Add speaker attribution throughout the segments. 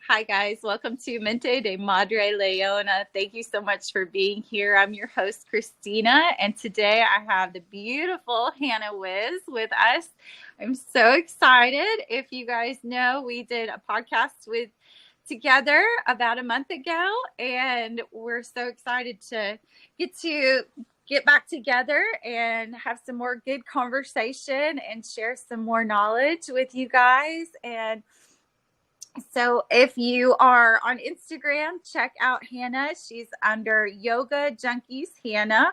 Speaker 1: Hi, guys. Welcome to Mente de Madre Leona. Thank you so much for being here. I'm your host, Christina, and today I have the beautiful Hannah Wiz with us. I'm so excited. If you guys know, we did a podcast with together about a month ago, and we're so excited to get back together and have some more good conversation and share some more knowledge with you guys. And so if you are on Instagram, check out Hannah. She's under Yoga Junkies Hannah,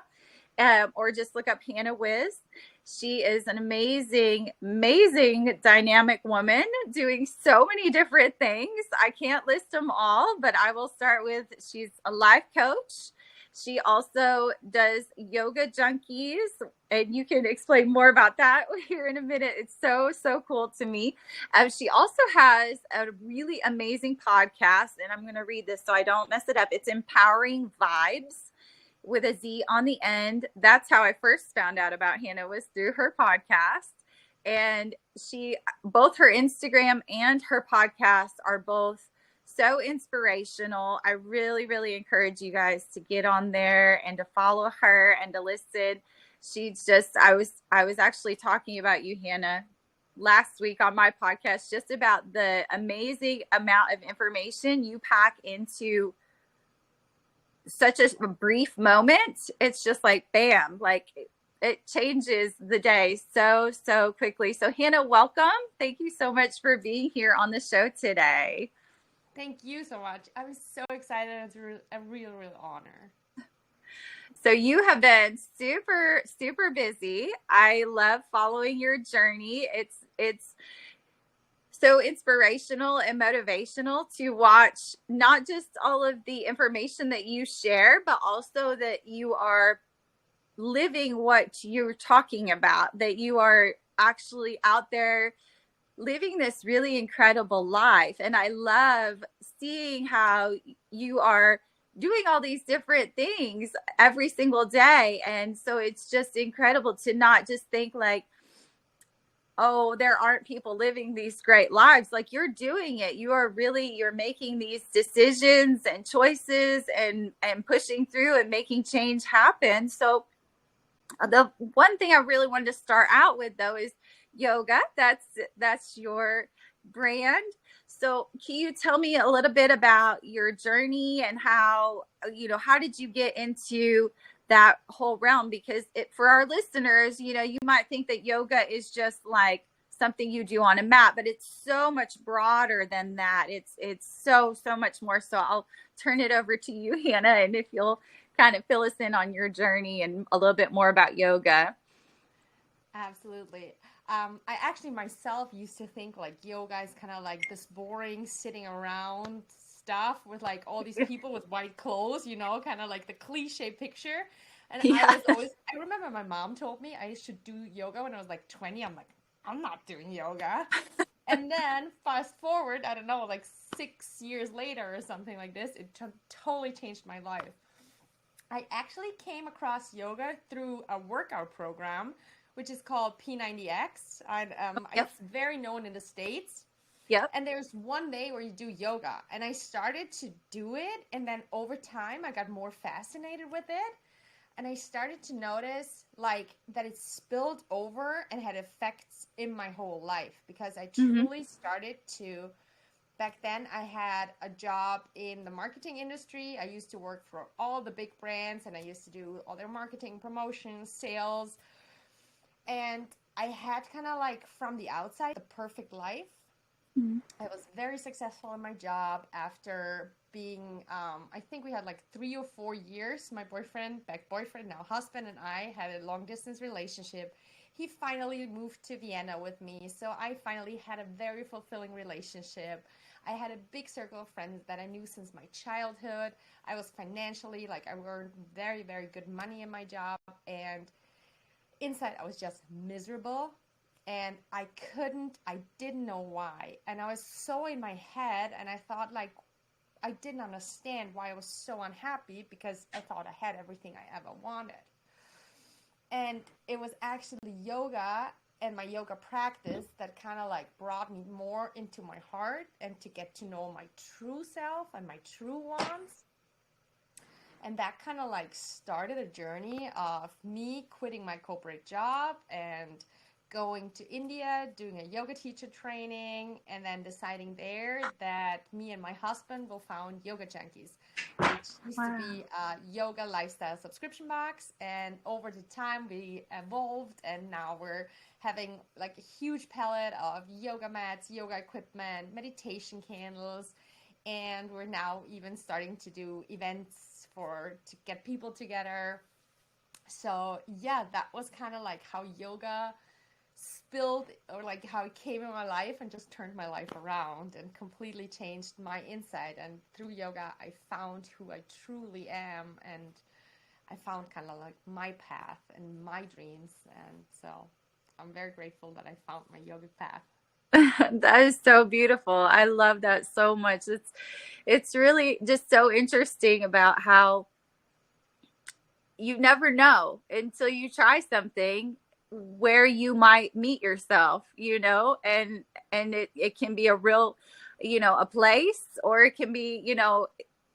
Speaker 1: or just look up Hannah Wiz. She is an amazing, amazing, dynamic woman doing so many different things. I can't list them all, but I will start with she's a life coach. She also does Yoga Junkies, and you can explain more about that here in a minute. It's so, so cool to me. She also has a really amazing podcast, and I'm going to read this so I don't mess it up. It's Empowering Vibez with a Z on the end. That's how I first found out about Hannah, was through her podcast. And both her Instagram and her podcast are both so inspirational. I really, really encourage you guys to get on there and to follow her and to listen. I was actually talking about you, Hannah, last week on my podcast, just about the amazing amount of information you pack into such a brief moment. It's just like, bam, like it changes the day so, so quickly. So Hannah, welcome. Thank you so much for being here on the show today.
Speaker 2: Thank you so much. I'm so excited. It's a real honor.
Speaker 1: So you have been super, super busy. I love following your journey. It's so inspirational and motivational to watch not just all of the information that you share, but also that you are living what you're talking about, that you are actually out there living this really incredible life. And I love seeing how you are doing all these different things every single day. And so it's just incredible to not just think like, oh, there aren't people living these great lives. Like, you're doing it. You're making these decisions and choices and pushing through and making change happen. So the one thing I really wanted to start out with, though, is yoga. That's your brand. So can you tell me a little bit about your journey and how did you get into that whole realm? Because for our listeners, you might think that yoga is just like something you do on a mat, but it's so much broader than that. It's so much more. So I'll turn it over to you, Hannah, and if you'll kind of fill us in on your journey and a little bit more about yoga.
Speaker 2: Absolutely. I actually myself used to think like yoga is kind of like this boring sitting around stuff with like all these people with white clothes, kind of like the cliche picture. And
Speaker 1: Yeah.
Speaker 2: I remember my mom told me I should do yoga when I was like 20. I'm like, I'm not doing yoga. And then fast forward, I don't know, like 6 years later or something like this, it totally changed my life. I actually came across yoga through a workout program, which is called P90X.
Speaker 1: Yep.
Speaker 2: It's very known in the States.
Speaker 1: Yep.
Speaker 2: And there's one day where you do yoga. And I started to do it. And then over time, I got more fascinated with it. And I started to notice like that it spilled over and had effects in my whole life because I
Speaker 1: Mm-hmm.
Speaker 2: truly started to. Back then, I had a job in the marketing industry. I used to work for all the big brands and I used to do all their marketing, promotions, sales. And I had kind of like from the outside, the perfect life.
Speaker 1: Mm-hmm.
Speaker 2: I was very successful in my job after being, I think we had like 3 or 4 years. My boyfriend, now husband, and I had a long distance relationship. He finally moved to Vienna with me. So I finally had a very fulfilling relationship. I had a big circle of friends that I knew since my childhood. I was financially, like, I earned very, very good money in my job. And inside, I was just miserable. And I didn't know why. And I was so in my head, and I thought, like, I didn't understand why I was so unhappy because I thought I had everything I ever wanted. And it was actually yoga and my yoga practice that kind of like brought me more into my heart and to get to know my true self and my true wants. And that kind of like started a journey of me quitting my corporate job and going to India, doing a yoga teacher training, and then deciding there that me and my husband will found Yoga Junkies, which used to
Speaker 1: Wow.
Speaker 2: be a yoga lifestyle subscription box. And over the time, we evolved, and now we're having like a huge palette of yoga mats, yoga equipment, meditation candles, and we're now even starting to do events for to get people together. So yeah, that was kind of like how yoga spilled, or like how it came in my life and just turned my life around and completely changed my inside. And through yoga I found who I truly am, and I found kind of like my path and my dreams. And so I'm very grateful that I found my yogic path.
Speaker 1: That is so beautiful. I love that so much. It's really just so interesting about how you never know until you try something where you might meet yourself, and it can be a real, a place, or it can be,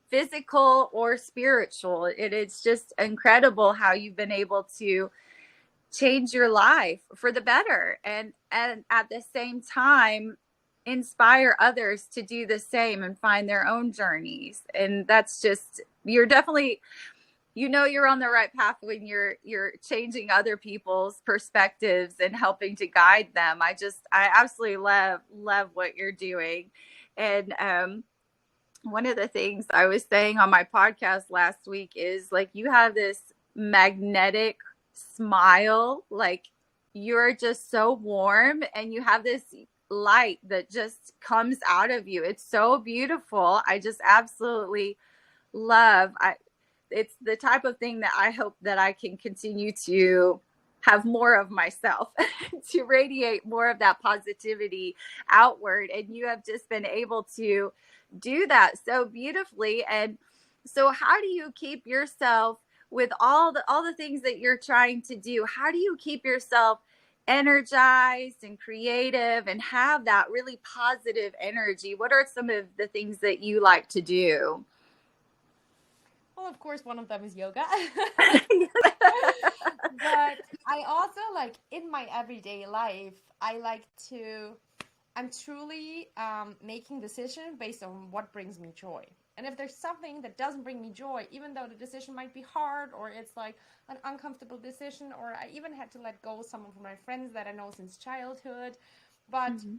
Speaker 1: physical or spiritual. It's just incredible how you've been able to change your life for the better, and at the same time inspire others to do the same and find their own journeys. And that's just, you're definitely, you're on the right path when you're changing other people's perspectives and helping to guide them. I absolutely love what you're doing. And one of the things I was saying on my podcast last week is, like, you have this magnetic smile. Like, you're just so warm, and you have this light that just comes out of you. It's so beautiful. I just absolutely love. It's the type of thing that I hope that I can continue to have more of myself, to radiate more of that positivity outward. And you have just been able to do that so beautifully. And so how do you keep yourself, with all the things that you're trying to do, how do you keep yourself energized and creative and have that really positive energy? What are some of the things that you like to do?
Speaker 2: Well, of course, one of them is yoga. But I also like in my everyday life, I like to, I'm truly making decisions based on what brings me joy. And if there's something that doesn't bring me joy, even though the decision might be hard or it's like an uncomfortable decision, or I even had to let go of some of my friends that I know since childhood, but
Speaker 1: Mhm.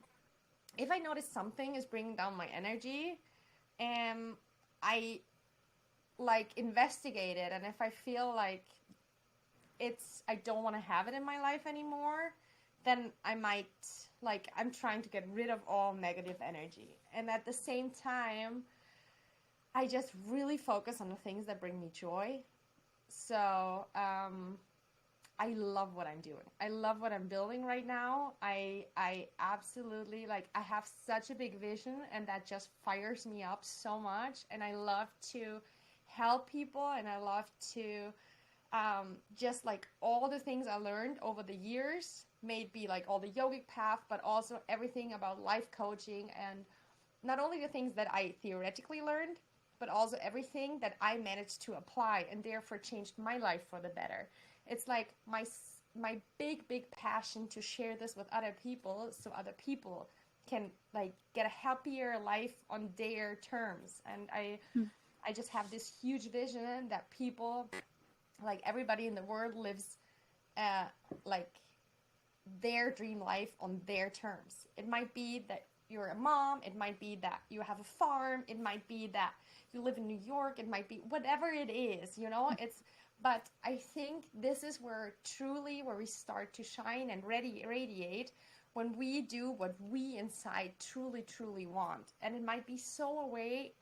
Speaker 2: if I notice something is bringing down my energy, and I like investigate it, and if I feel like I don't want to have it in my life anymore, then I might, like, I'm trying to get rid of all negative energy. And at the same time, I just really focus on the things that bring me joy. So I love what I'm doing. I love what I'm building right now. I absolutely, like, I have such a big vision, and that just fires me up so much. And I love to help people, and I love to just like all the things I learned over the years, maybe like all the yogic path, but also everything about life coaching, and not only the things that I theoretically learned, but also everything that I managed to apply and therefore changed my life for the better. It's like my big passion to share this with other people, so other people can like get a happier life on their terms. And I just have this huge vision that people, like everybody in the world, lives uh, like their dream life on their terms. It might be that you're a mom, it might be that you have a farm, it might be that you live in New York, it might be whatever it is, it's, but I think this is where we start to shine and radiate, when we do what we inside truly want. And it might be so away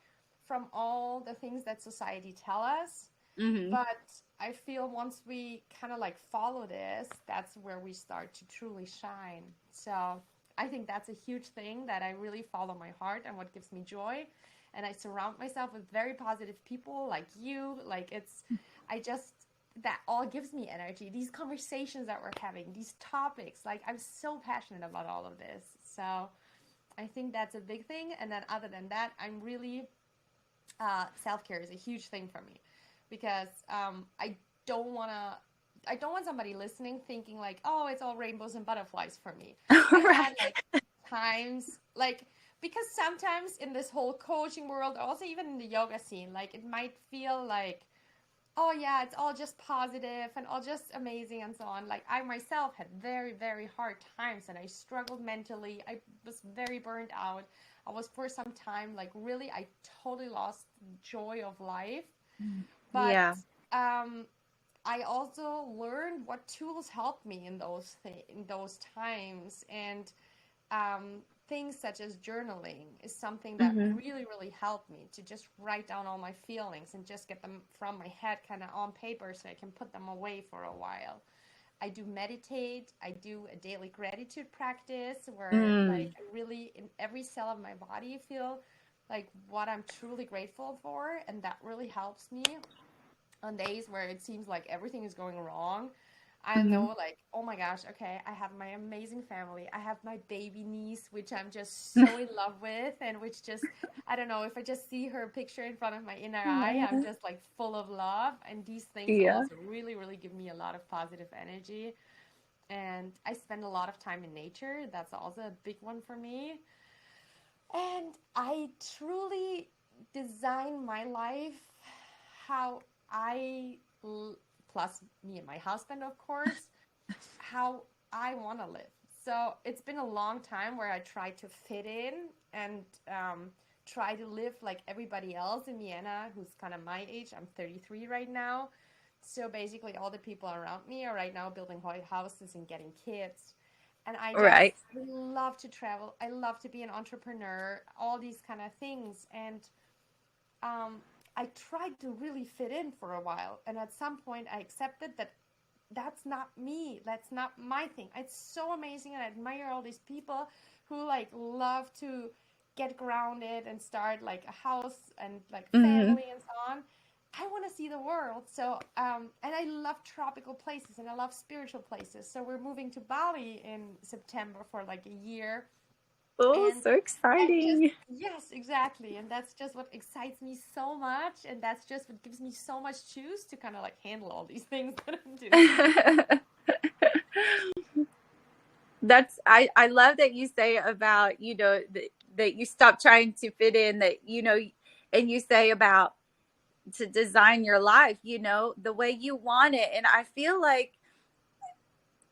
Speaker 2: from all the things that society tell us,
Speaker 1: Mhm.
Speaker 2: but I feel once we kind of like follow this, that's where we start to truly shine. So I think that's a huge thing, that I really follow my heart and what gives me joy. And I surround myself with very positive people like you. Like, it's, I just, that all gives me energy. These conversations that we're having, these topics, like I'm so passionate about all of this. So I think that's a big thing. And then other than that, I'm really self-care is a huge thing for me because don't want to I don't want somebody listening thinking like, oh, it's all rainbows and butterflies for me. I've had
Speaker 1: Right.
Speaker 2: like times like because sometimes in this whole coaching world, also even in the yoga scene, like it might feel like, oh yeah, it's all just positive and all just amazing and so on. Like I myself had very, very hard times and I struggled mentally. I was very burned out. I was for some time like really I totally lost joy of life. But
Speaker 1: Yeah.
Speaker 2: um I also learned what tools helped me in in those times, and things such as journaling is something that
Speaker 1: Hmm.
Speaker 2: really, really helped me to just write down all my feelings and just get them from my head kind of on paper so I can put them away for a while. I do meditate. I do a daily gratitude practice where, like,
Speaker 1: Mm.
Speaker 2: I really, in every cell of my body, feel like what I'm truly grateful for, and that really helps me on days where it seems like everything is going wrong. I
Speaker 1: Hmm.
Speaker 2: know, like, oh my gosh, okay, I have my amazing family. I have my baby niece, which I'm just so in love with, and which just, I don't know, if I just see her picture in front of my inner eye, I'm just like full of love. And these things
Speaker 1: Yeah.
Speaker 2: also really, really give me a lot of positive energy. And I spend a lot of time in nature. That's also a big one for me. And I truly design my life how I, plus me and my husband, of course, how I want to live. So it's been a long time where I try to fit in and try to live like everybody else in Vienna who's kind of my age. I'm 33 right now. So basically, all the people around me are right now building houses and getting kids. And
Speaker 1: Right.
Speaker 2: I love to travel. I love to be an entrepreneur, all these kind of things. And um, I tried to really fit in for a while. And at some point, I accepted that that's not me. That's not my thing. It's so amazing. And I admire all these people who like love to get grounded and start like a house and like
Speaker 1: Hmm.
Speaker 2: family and so on. I want to see the world. So, and I love tropical places and I love spiritual places. So we're moving to Bali in September for like a year.
Speaker 1: Oh,
Speaker 2: And
Speaker 1: so
Speaker 2: I just,
Speaker 1: exciting.
Speaker 2: yes, exactly. And that's just what excites me so much. And that's just what gives me so much juice to kind of like handle all these things that I'm doing.
Speaker 1: I love that you say about, that you stop trying to fit in, that, and you say about to design your life, the way you want it. And I feel like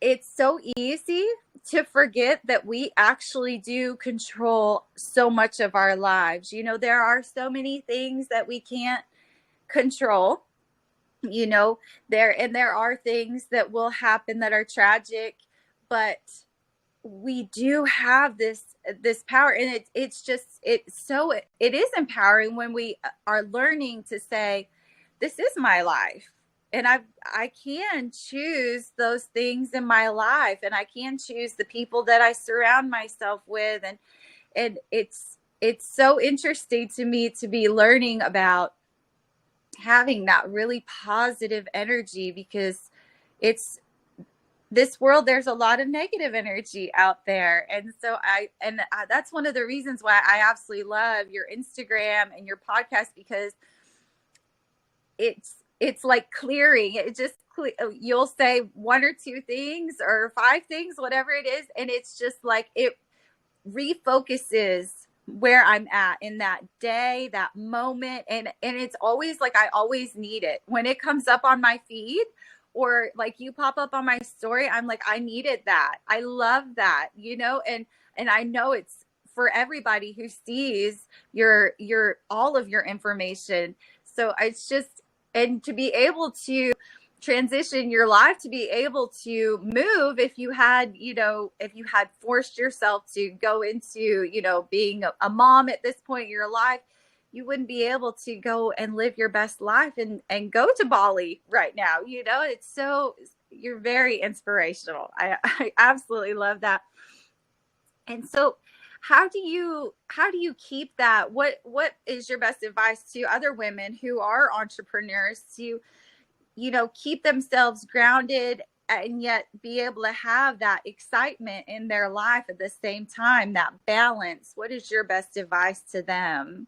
Speaker 1: it's so easy to forget that we actually do control so much of our lives. There are so many things that we can't control, you know, there are things that will happen that are tragic, but we do have this power, and it is empowering when we are learning to say, this is my life, and I can choose those things in my life, and I can choose the people that I surround myself with, and it's so interesting to me to be learning about having that really positive energy, because it's this world, there's a lot of negative energy out there. And so that's one of the reasons why I absolutely love your Instagram and your podcast, because it's like clearing it. You'll say one or two things or five things, whatever it is, and it's just like it refocuses where I'm at in that day, that moment. And it's always like, I always need it when it comes up on my feed, or like you pop up on my story. I'm like, I needed that. I love that, and I know it's for everybody who sees your all of your information. So it's just, and to be able to transition your life, to be able to move, if you had forced yourself to go into, being a mom at this point in your life, you wouldn't be able to go and live your best life and go to Bali right now. It's so, you're very inspirational. I absolutely love that. And so how do you keep that? What is your best advice to other women who are entrepreneurs to keep themselves grounded and yet be able to have that excitement in their life at the same time, that balance. What is your best advice to them?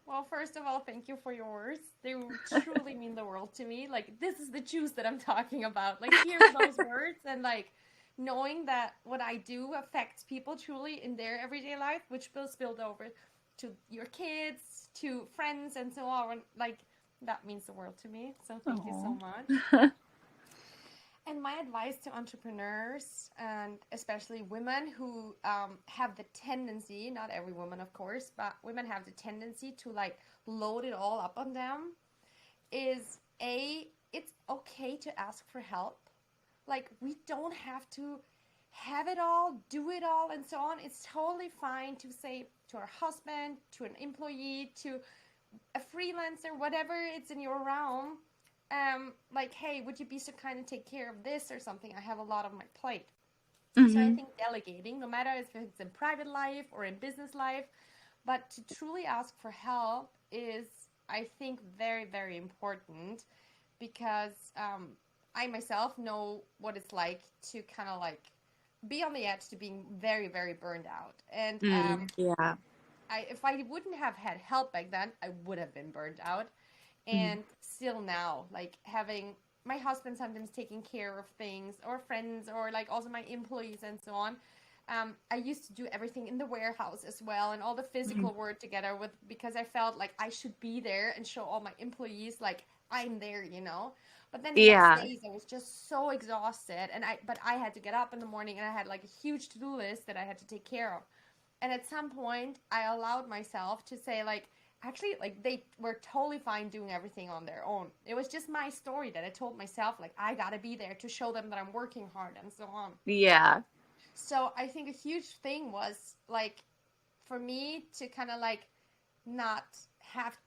Speaker 2: Well, first of all, thank you for your words. They truly mean the world to me. Like, this is the juice that I'm talking about. Like, hearing those words and like knowing that what I do affects people truly in their everyday life, which will spill over to your kids, to friends, and so on. Like, that means the world to me. So, thank you so
Speaker 1: Oh.
Speaker 2: much. And my advice to entrepreneurs and especially women who have the tendency, not every woman, of course, but women have the tendency to like load it all up on them, is it's okay to ask for help. Like, we don't have to have it all, do it all, and so on. It's totally fine to say to our husband, to an employee, to a freelancer, whatever it's in your realm, like, hey, would you be so kind to take care of this or something? I have a lot on my plate. So I
Speaker 1: Mm-hmm.
Speaker 2: think delegating, no matter if it's in private life or in business life, but to truly ask for help is, I think, very, very important because I myself know what it's like to kind of like be on the edge to being very, very burned out. And
Speaker 1: Yeah.
Speaker 2: if I wouldn't have had help back then, I would have been burned out.
Speaker 1: Mm-hmm.
Speaker 2: And still now, like having my husband sometimes taking care of things or friends or like also my employees and so on. I used to do everything in the warehouse as well and all the physical work together with because I felt like I should be there and show all my employees like I'm there, you know. But then the next
Speaker 1: Yeah.
Speaker 2: days I was just so exhausted and I had to get up in the morning and I had like a huge to-do list that I had to take care of. And at some point I allowed myself to say like actually like they were totally fine doing everything on their own. It was just my story that I told myself like I gotta be there to show them that I'm working hard and so on.
Speaker 1: Yeah.
Speaker 2: So I think a huge thing was like for me to kind of like not have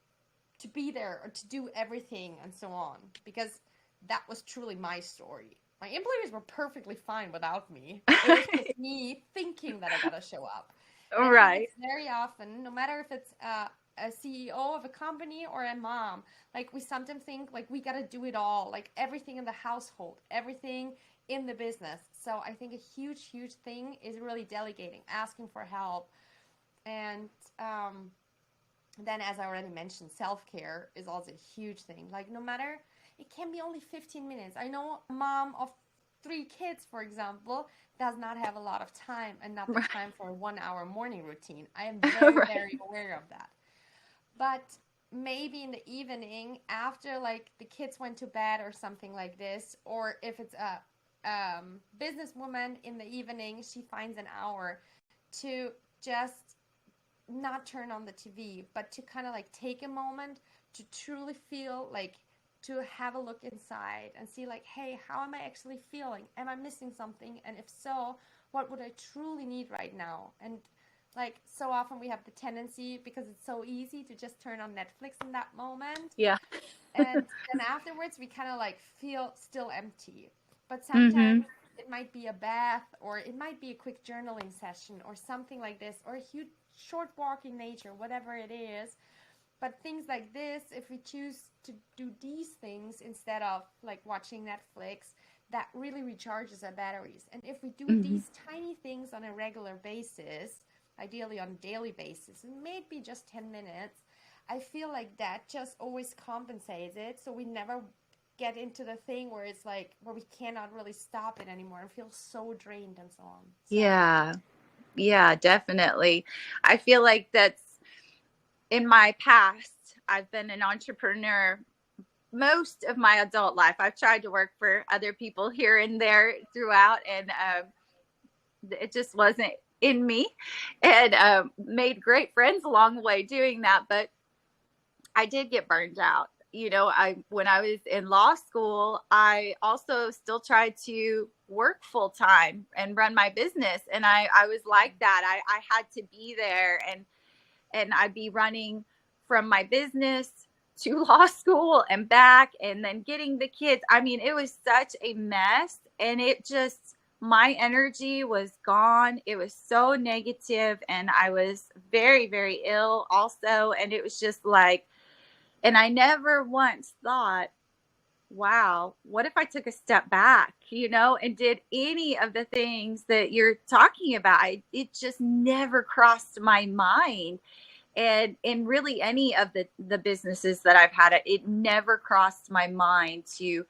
Speaker 2: to be there or to do everything and so on because that was truly my story. My employees were perfectly fine without me. It was just me thinking that I gotta show up. And I think
Speaker 1: Right.
Speaker 2: it's very often, no matter if it's a CEO of a company or a mom, like we sometimes think like we gotta do it all, like everything in the household, everything in the business. So I think a huge, huge thing is really delegating, asking for help, and then as I already mentioned, self-care is also a huge thing. Like no matter, it can be only 15 minutes. I know a mom of 3 kids, for example, does not have a lot of time and not the
Speaker 1: Right.
Speaker 2: time for a 1 hour morning routine. I am very,
Speaker 1: Right.
Speaker 2: very aware of that. But maybe in the evening after like the kids went to bed or something like this, or if it's a businesswoman in the evening, she finds an hour to just not turn on the TV, but to kind of like take a moment to truly feel like to have a look inside and see like, hey, how am I actually feeling? Am I missing something? And if so, what would I truly need right now? And like so often we have the tendency because it's so easy to just turn on Netflix in that moment.
Speaker 1: Yeah.
Speaker 2: And then afterwards we kind of like feel still empty. But
Speaker 1: Mm-hmm.
Speaker 2: sometimes it might be a bath or it might be a quick journaling session or something like this or a huge short walk in nature, whatever it is. But things like this, if we choose to do these things instead of like watching Netflix, that really recharges our batteries. And if we do
Speaker 1: Mm-hmm.
Speaker 2: these tiny things on a regular basis, ideally on a daily basis, and maybe just 10 minutes, I feel like that just always compensates it. So we never get into the thing where it's like, where we cannot really stop it anymore and feel so drained and so on. So,
Speaker 1: Yeah. Yeah, definitely. I feel like that's in my past. I've been an entrepreneur most of my adult life. I've tried to work for other people here and there throughout, and it just wasn't in me. And made great friends along the way doing that, but I did get burned out. I when I was in law school, I also still tried to work full time and run my business, and I was like that. I had to be there, and I'd be running from my business to law school and back, and then getting the kids. I mean, it was such a mess, and it just, my energy was gone. It was so negative, and I was very, very ill also. And it was just like, and I never once thought, wow, what if I took a step back, and did any of the things that you're talking about? It just never crossed my mind. And in really any of the businesses that I've had, it never crossed my mind to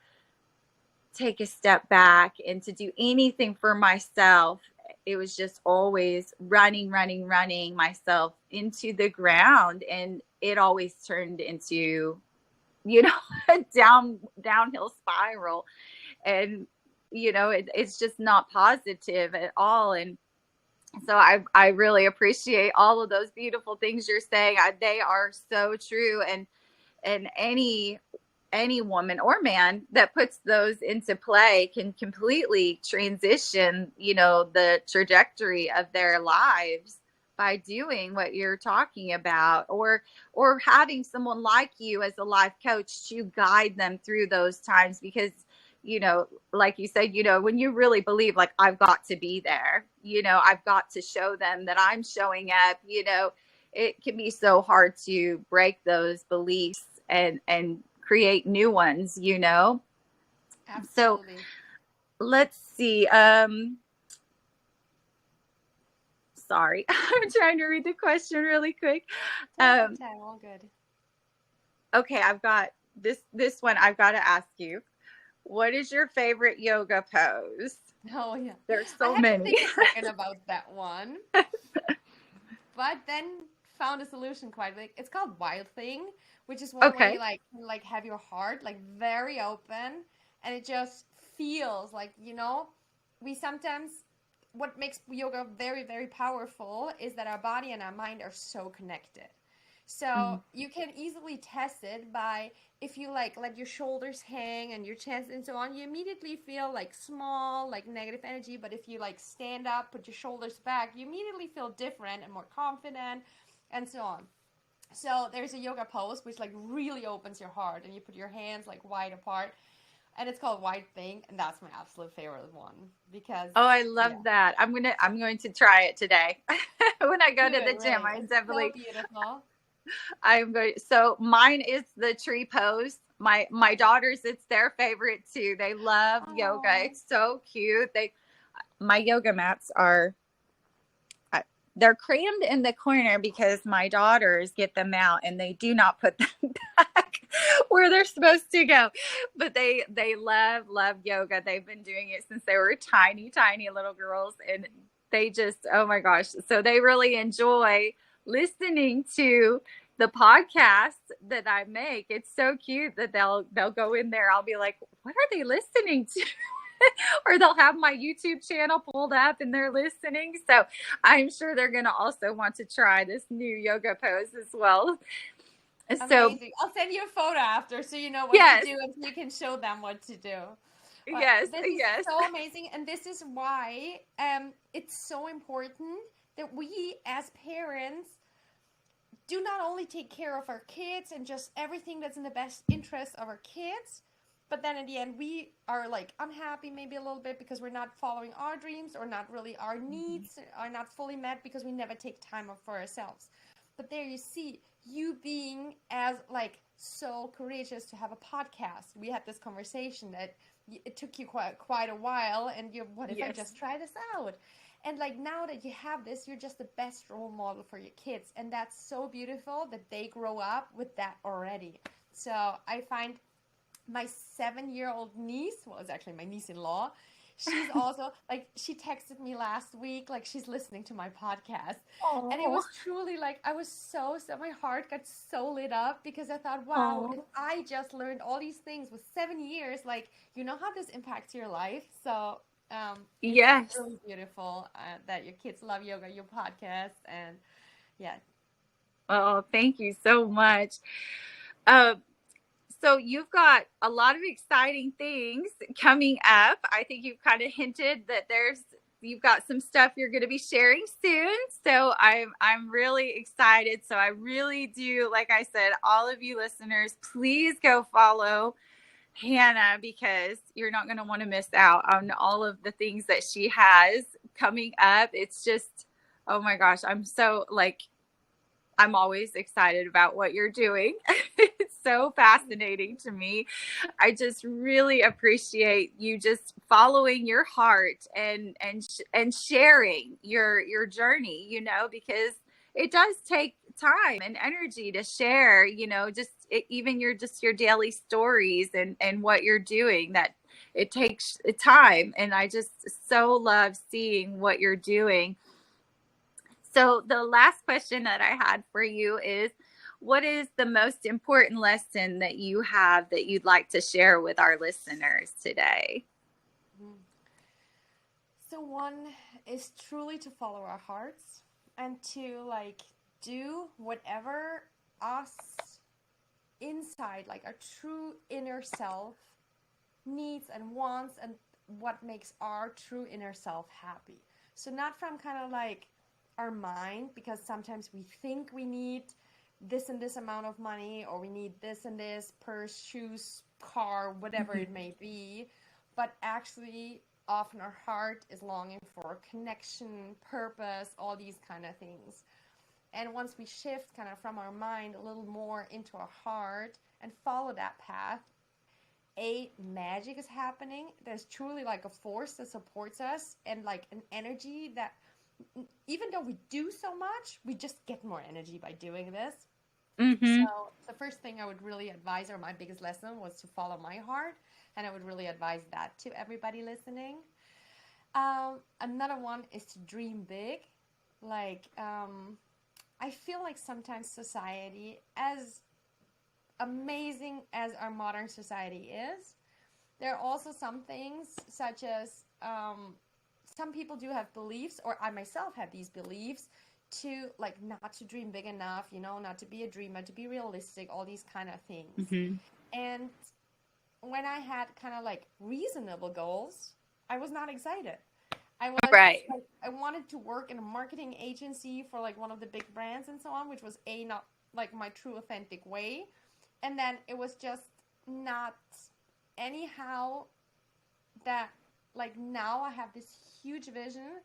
Speaker 1: take a step back and to do anything for myself. It was just always running myself into the ground. And it always turned into, a downhill spiral. And, it's just not positive at all. And so I really appreciate all of those beautiful things you're saying. They are so true. And any woman or man that puts those into play can completely transition, the trajectory of their lives by doing what you're talking about, or having someone like you as a life coach to guide them through those times. Because like you said, when you really believe, like, I've got to be there, I've got to show them that I'm showing up, it can be so hard to break those beliefs and create new ones,
Speaker 2: Absolutely.
Speaker 1: So let's see. Sorry, I'm trying to read the question really quick.
Speaker 2: All good.
Speaker 1: Okay, I've got this one I've got to ask you. What is your favorite yoga pose?
Speaker 2: Oh yeah,
Speaker 1: There's so
Speaker 2: I had
Speaker 1: many.
Speaker 2: to think a second about that one, but then found a solution quite like it's called Wild Thing, which is one where you
Speaker 1: Okay.
Speaker 2: like have your heart like very open, and it just feels like we sometimes what makes yoga very very powerful is that our body and our mind are so connected.
Speaker 1: Mm.
Speaker 2: So you can easily test it by if you like let your shoulders hang and your chest and so on, you immediately feel like small, like negative energy. But if you like stand up, put your shoulders back, you immediately feel different and more confident and so on. So there's a yoga pose which like really opens your heart and you put your hands like wide apart and it's called White Thing, and that's my absolute favorite one because
Speaker 1: Oh, I love
Speaker 2: yeah,
Speaker 1: that. I'm going to try it today. When I go
Speaker 2: do
Speaker 1: to
Speaker 2: it
Speaker 1: the gym,
Speaker 2: really.
Speaker 1: I
Speaker 2: It's so
Speaker 1: definitely
Speaker 2: beautiful.
Speaker 1: I'm going. So mine is the tree pose. My daughters, it's their favorite too. They love yoga.
Speaker 2: Oh.
Speaker 1: It's so cute. My yoga mats are they're crammed in the corner because my daughters get them out and they do not put them back where they're supposed to go. But they love yoga. They've been doing it since they were tiny little girls, and they just, oh my gosh. So they really enjoy listening to the podcast that I make. It's so cute that they'll go in there. I'll be like, what are they listening to? Or they'll have my YouTube channel pulled up and they're listening. So I'm sure they're going to also want to try this new yoga pose as well. So,
Speaker 2: Amazing. I'll send you a photo after so you know what to
Speaker 1: yes,
Speaker 2: do and you can show them what to do. But
Speaker 1: yes,
Speaker 2: this is
Speaker 1: yes.
Speaker 2: so amazing, and this is why it's so important that we as parents do not only take care of our kids and just everything that's in the best interest of our kids, but then in the end we are like unhappy maybe a little bit because we're not following our dreams or not really our needs are not fully met because we never take time off for ourselves. But there you see you being as like so courageous to have a podcast. We had this conversation that it took you quite a while, and you what if I
Speaker 1: Yes.
Speaker 2: just try this out? And like now that you have this, you're just the best role model for your kids, and that's so beautiful that they grow up with that already. So I find my 7-year-old niece, well, it's actually my niece-in-law, she's also like she texted me last week like she's listening to my podcast, and it
Speaker 1: Oh,
Speaker 2: was truly like I was so my heart got so lit up because I thought, wow, if
Speaker 1: oh,
Speaker 2: I just learned all these things with 7 years, like how this impacts your life. So it's
Speaker 1: yes.
Speaker 2: really beautiful that your kids love yoga, your podcast, and yeah.
Speaker 1: Oh, thank you so much. Uh, so you've got a lot of exciting things coming up. I think you've kind of hinted that you've got some stuff you're going to be sharing soon. So I'm really excited. So I really do, like I said, all of you listeners, please go follow Hannah because you're not going to want to miss out on all of the things that she has coming up. It's just, oh my gosh, I'm always excited about what you're doing. so fascinating to me. I just really appreciate you just following your heart and sharing your journey, you know, because it does take time and energy to share, you know, just even your daily stories and what you're doing, that it takes time. And I just so love seeing what you're doing. So the last question that I had for you is, what is the most important lesson that you have that you'd like to share with our listeners today?
Speaker 2: So one is truly to follow our hearts and to like do whatever us inside, like our true inner self needs and wants, and what makes our true inner self happy. So not from kind of like our mind, because sometimes we think we need this and this amount of money, or we need this and this purse, shoes, car, whatever it may be, but actually often our heart is longing for connection, purpose, all these kind of things. And once we shift kind of from our mind a little more into our heart and follow that path, magic is happening. There's truly like a force that supports us, and like an energy that even though we do so much, we just get more energy by doing this.
Speaker 1: Mm-hmm.
Speaker 2: So the first thing I would really advise, or my biggest lesson, was to follow my heart, and I would really advise that to everybody listening. Another one is to dream big. Like, I feel like sometimes society, as amazing as our modern society is, there are also some things such as some people do have beliefs, or I myself have these beliefs, to like not to dream big enough, you know, not to be a dreamer, to be realistic, all these kind of things.
Speaker 1: Mm-hmm.
Speaker 2: And when I had kind of like reasonable goals, I was not excited. I was
Speaker 1: Right.
Speaker 2: like, I wanted to work in a marketing agency for like one of the big brands and so on, which was not like my true authentic way. And then it was just not anyhow that like now I have this huge vision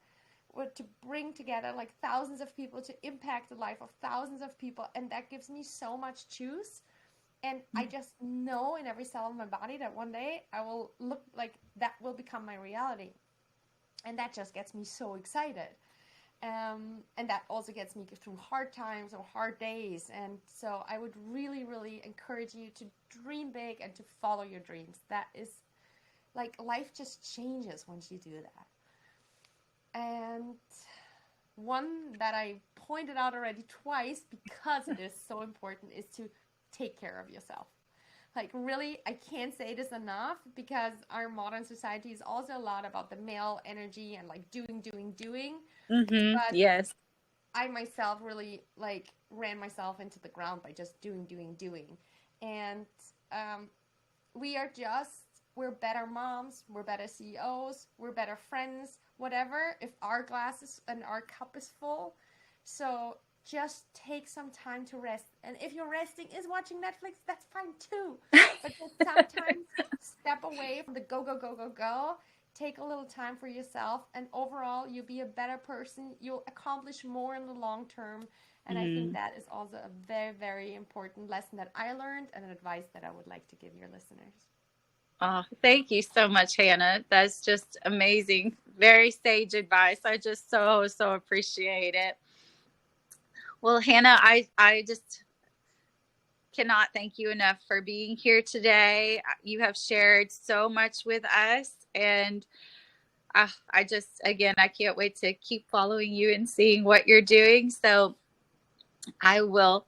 Speaker 2: to bring together like thousands of people, to impact the life of thousands of people, and that gives me so much juice. And I just know in every cell of my body that one day I will look like that will become my reality. And that just gets me so excited. And that also gets me through hard times or hard days. And so I would really, really encourage you to dream big and to follow your dreams. That is like, life just changes once you do that. And one that I pointed out already twice, because it is so important, is to take care of yourself. Like, really, I can't say this enough, because our modern society is also a lot about the male energy and like doing.
Speaker 1: Mm-hmm.
Speaker 2: But
Speaker 1: Yes.
Speaker 2: I myself really like ran myself into the ground by just doing. And we're better moms, we're better CEOs, we're better friends, whatever, if our glass and our cup is full. So just take some time to rest. And if you're resting is watching Netflix, that's fine too. But just sometimes step away from the go. Take a little time for yourself, and overall, you'll be a better person. You'll accomplish more in the long term. And I think that is also a very, very important lesson that I learned, and an advice that I would like to give your listeners.
Speaker 1: Oh, thank you so much, Hannah. That's just amazing. Very sage advice. I just so appreciate it. Well, Hannah, I just cannot thank you enough for being here today. You have shared so much with us, and I just, again, I can't wait to keep following you and seeing what you're doing. So I will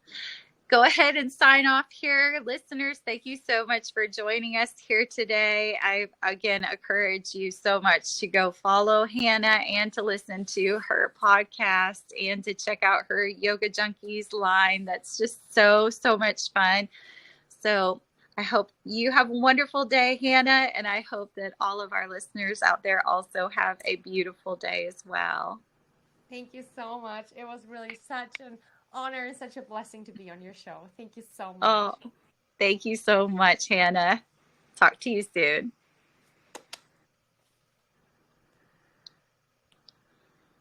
Speaker 1: go ahead and sign off here. Listeners, thank you so much for joining us here today. I, again, encourage you so much to go follow Hannah and to listen to her podcast and to check out her Yoga Junkies line. That's just so much fun. So I hope you have a wonderful day, Hannah, and I hope that all of our listeners out there also have a beautiful day as well.
Speaker 2: Thank you so much. It was really such an honor and such a blessing to be on your show. Thank you so much.
Speaker 1: Oh, thank you so much, Hannah. Talk to you soon.